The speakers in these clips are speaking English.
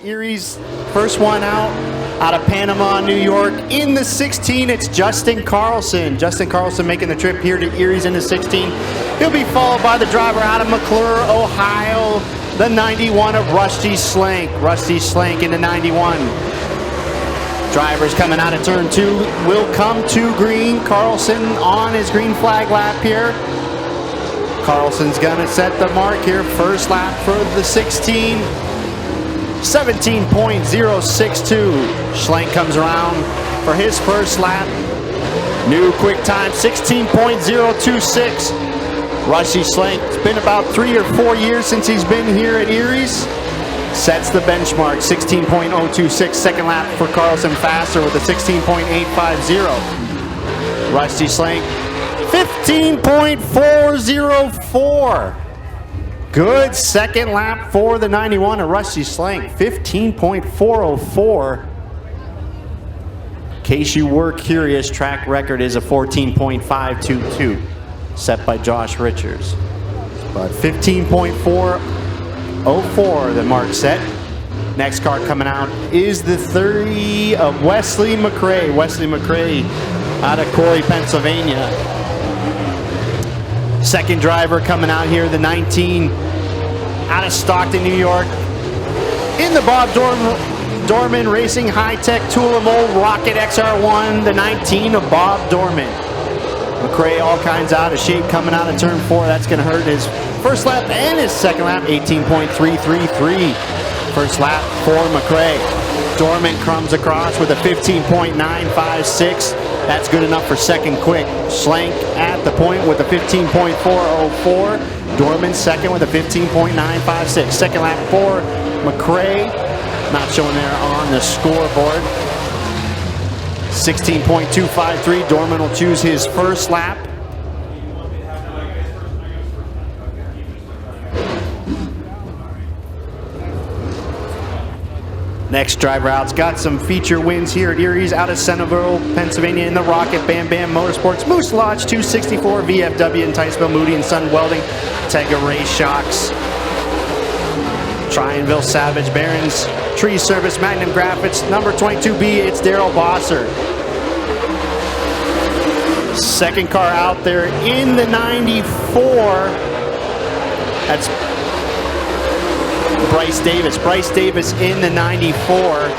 Erie's first one out of Panama, New York. In the 16, it's Justin Carlson. Justin Carlson making the trip here to Erie's in the 16. He'll be followed by the driver out of McClure, Ohio, the 91 of Rusty Schlenk. Rusty Schlenk in the 91. Drivers coming out of turn 2 will come to green. Carlson on his green flag lap here. Carlson's gonna set the mark here. First lap for the 16. 17.062. Schlenk comes around for his first lap. New quick time, 16.026. Rusty Schlenk, it's been about 3 or 4 years since he's been here at Erie's. Sets the benchmark, 16.026. Second lap for Carlson faster with a 16.850. Rusty Schlenk, 15.404. Good second lap for the 91 of Rusty Schlenk, 15.404. In case you were curious, track record is a 14.522 set by Josh Richards. But 15.404 the mark set. Next car coming out is the 30 of Wesley McRae. Wesley McRae out of Corey, Pennsylvania. Second driver coming out here, the 19 out of Stockton, New York. In the Bob Dorman Racing High-Tech Tool and Mold Rocket XR1, the 19 of Bob Dorman. McRae all kinds out of shape coming out of turn 4. That's going to hurt his first lap and his second lap, 18.333. First lap for McRae. Dorman comes across with a 15.956. That's good enough for second quick. Schlenk at the point with a 15.404. Dorman second with a 15.956. Second lap for McRae. Not showing there on the scoreboard. 16.253. Dorman will choose his first lap. Next driver out's got some feature wins here at Erie's out of Centerville, Pennsylvania in the Rocket Bam Bam Motorsports, Moose Lodge 264, VFW in Ticeville, Moody and Sun Welding, Tega Race Shocks, Trianville Savage, Barron's Tree Service, Magnum Graphics, number 22B, it's Daryl Bosser. Second car out there in the 94, that's Bryce Davis. Bryce Davis in the 94.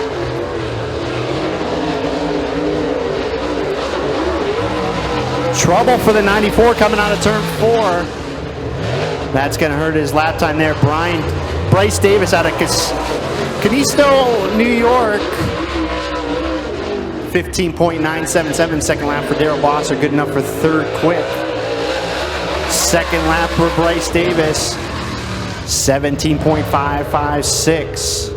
Trouble for the 94 coming out of turn 4. That's going to hurt his lap time there. Bryce Davis out of Canisto, New York. 15.977 second lap for Daryl Bosser. Good enough for third quick. Second lap for Bryce Davis. 17.556.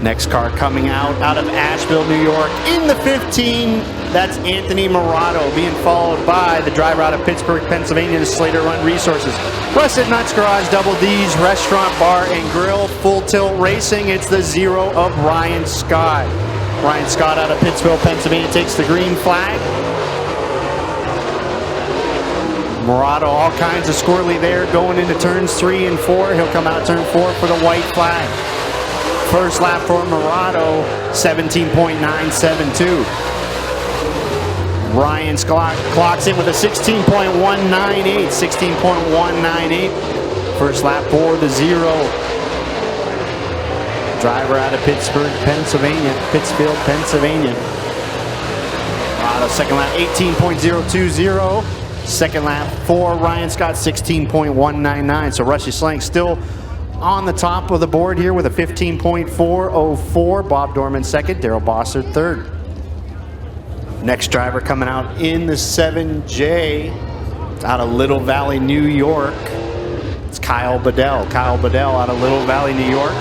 Next car coming out of Asheville, New York in the 15. That's Anthony Morato being followed by the driver out of Pittsburgh, Pennsylvania, the Slater Run Resources. Rusted Nuts Garage, Double D's, Restaurant, Bar, and Grill, Full Tilt Racing. It's the 0 of Ryan Scott. Ryan Scott out of Pittsville, Pennsylvania takes the green flag. Morato all kinds of squirrely there going into turns 3 and 4. He'll come out turn 4 for the white flag. First lap for Morato, 17.972. Ryan Scott clocks in with a 16.198. 16.198. First lap for the 0. Driver out of Pittsburgh, Pennsylvania. Pittsfield, Pennsylvania. Morato second lap, 18.020. Second lap for Ryan Scott, 16.199. So Rusty Schlenk still on the top of the board here with a 15.404. Bob Dorman second, Daryl Bosser third. Next driver coming out in the 7J out of Little Valley, New York. It's Kyle Bedell. Kyle Bedell out of Little Valley, New York.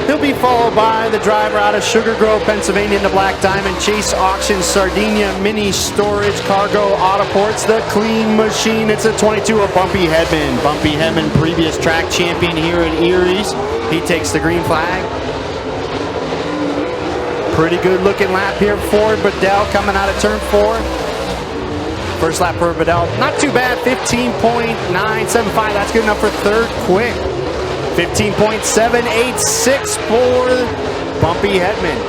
He'll be followed by the driver out of Sugar Grove, Pennsylvania in the Black Diamond, Chase Auction, Sardinia, Mini Storage, Cargo, Autoports, the Clean Machine. It's a 22 of Bumpy Hedman. Bumpy Hedman, previous track champion here at Erie's. He takes the green flag. Pretty good looking lap here for Bedell coming out of turn 4. First lap for Bedell, not too bad, 15.975. That's good enough for third quick. 15.786 for Bumpy Hedman.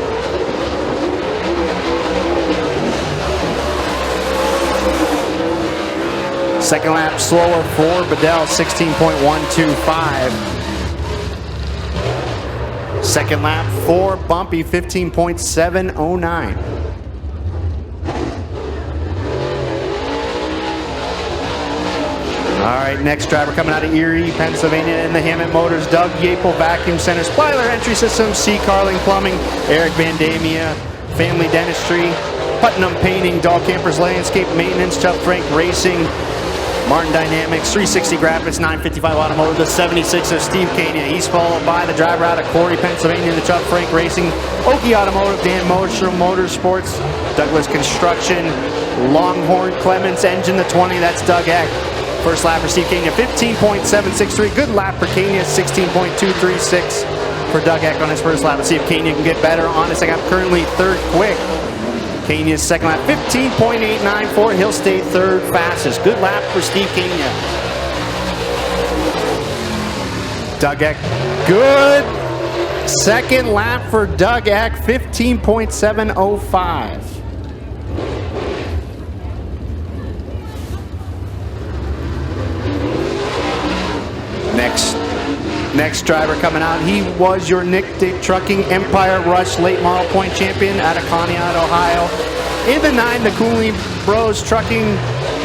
Second lap slower for Bedell, 16.125. Second lap for Bumpy, 15.709. All right, next driver coming out of Erie, Pennsylvania in the Hammett Motors, Doug Yapel Vacuum Center, Splyler Entry Systems, C. Carling Plumbing, Eric Van Damia, Family Dentistry, Putnam Painting, Dahl Campers Landscape Maintenance, Chubb Frank Racing, Martin Dynamics, 360 Graphics, 955 Automotive, the 76 of Steve Kania. He's followed by the driver out of Corey, Pennsylvania, the Chubb Frank Racing, Okie Automotive, Dan Moser Motorsports, Douglas Construction, Longhorn Clements Engine, the 20, that's Doug Eck. First lap for Steve Kania, 15.763. Good lap for Kania, 16.236 for Doug Eck on his first lap. Let's see if Kania can get better on his second lap. Currently third quick. Kania's second lap, 15.894. He'll stay third fastest. Good lap for Steve Kania. Doug Eck, good second lap for Doug Eck, 15.705. Next driver coming out, he was your Nick Dick Trucking Empire Rush Late Model Point Champion out of Conneaut, Ohio. In the 9, the Cooley Bros Trucking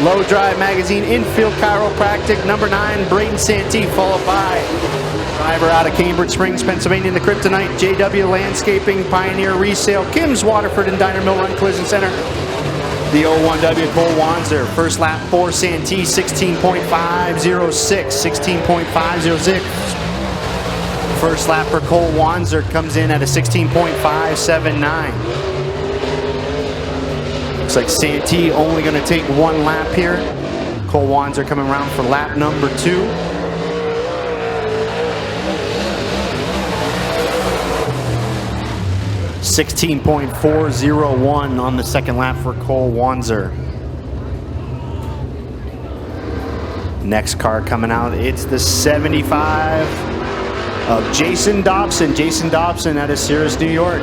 Low Drive Magazine Infield Chiropractic, number 9, Brayden Santee, followed by driver out of Cambridge Springs, Pennsylvania in the Kryptonite, JW Landscaping, Pioneer Resale, Kim's Waterford and Diner Mill Run Collision Center. The 01W Cole Wanzer, first lap for Santee, 16.506, 16.506. First lap for Cole Wanzer comes in at a 16.579. Looks like Santee only going to take one lap here. Cole Wanzer coming around for lap number 2. $16.401 on the second lap for Cole Wanzer. Next car coming out, it's the 75 of Jason Dobson. Jason Dobson out of Syracuse, New York.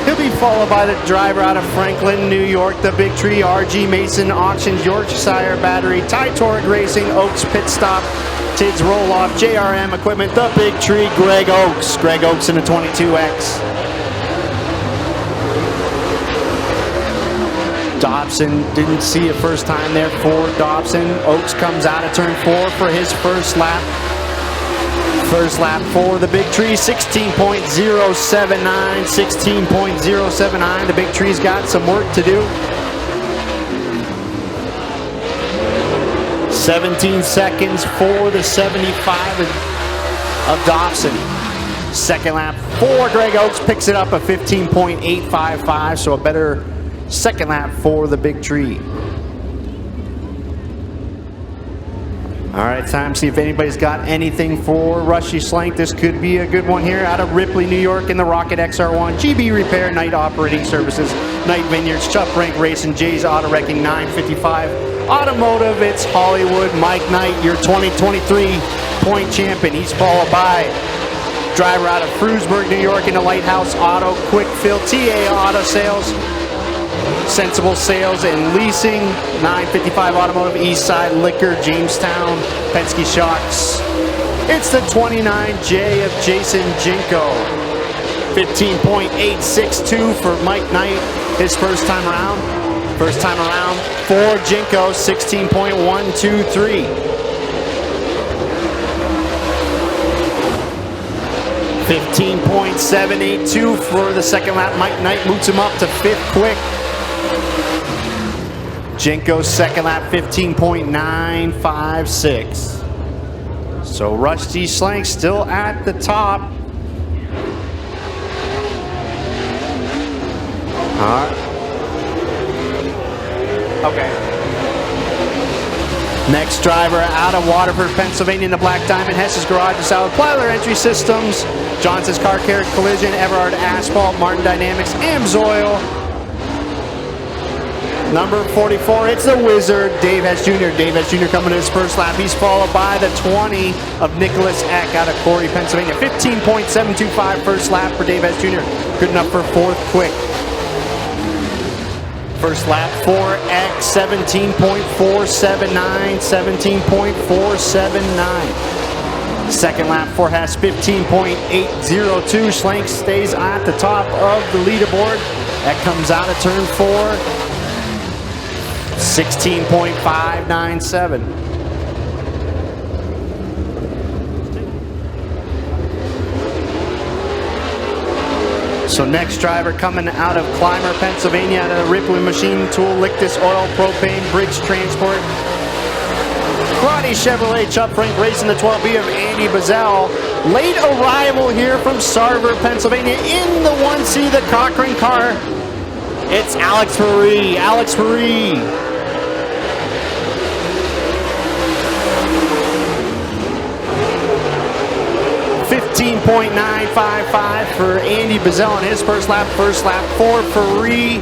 He'll be followed by the driver out of Franklin, New York, the Big Tree, RG Mason Auctions, Yorkshire Battery, Ty Torg Racing, Oaks Pit Stop, Tids Roll-Off, JRM Equipment, the Big Tree, Greg Oaks. Greg Oaks in the 22X. Dobson didn't see it first time there for Dobson. Oaks comes out of turn 4 for his first lap. First lap for the Big Tree, 16.079, 16.079. The Big Tree's got some work to do. 17 seconds for the 75 of Dobson. Second lap for Greg Oaks, picks it up at 15.855, so a better second lap for the Big Tree. All right, time to see if anybody's got anything for Rushy Schlenk. This could be a good one here out of Ripley, New York in the Rocket XR1. GB Repair, Night Operating Services, Night Vineyards, Chubb Rank Racing, Jay's Auto Wrecking, 955. Automotive, it's Hollywood. Mike Knight, your 2023 point champion. He's followed by driver out of Frewsburg, New York in the Lighthouse Auto, Quick Fill, TA Auto Sales, Sensible Sales and Leasing, 955 Automotive, Eastside Liquor, Jamestown, Penske Shocks. It's the 29J of Jason Jinko. 15.862 for Mike Knight, his first time around. First time around for Jinko, 16.123. 15.782 for the second lap. Mike Knight moves him up to 5th quick. Jinko's second lap, 15.956. So Rusty Schlenk still at the top. All right. Okay. Next driver out of Waterford, Pennsylvania in the Black Diamond, Hess's Garage and Salad, Plyler Entry Systems, Johnson's Car Care Collision, Everard Asphalt, Martin Dynamics, Amsoil. Number 44, it's the Wizard, Dave Hess Jr. Dave Hess Jr. coming to his first lap. He's followed by the 20 of Nicholas Eck out of Corey, Pennsylvania. 15.725 first lap for Dave Hess Jr. Good enough for fourth quick. First lap for Eck, 17.479, 17.479. Second lap for Hess, 15.802. Schlenk stays at the top of the leaderboard. Eck comes out of turn 4. 16.597. So next driver coming out of Clymer, Pennsylvania, out of the Ripley Machine Tool, Lictus Oil, Propane, Bridge Transport. Karate Chevrolet, Chubb Frank racing the 12B of Andy Bedell. Late arrival here from Sarver, Pennsylvania in the 1C, the Cochran car. It's Alex Faree. Alex Faree. .955 for Andy Bedell on his first lap. First lap for Faree,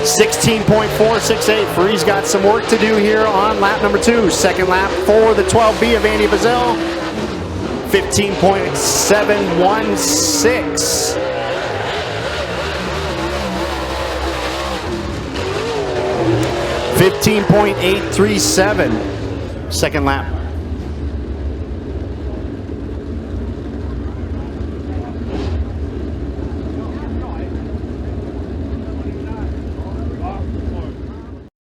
16.468. Faree's got some work to do here on lap number 2. Second lap for the 12B of Andy Bedell, 15.716. .837. Second lap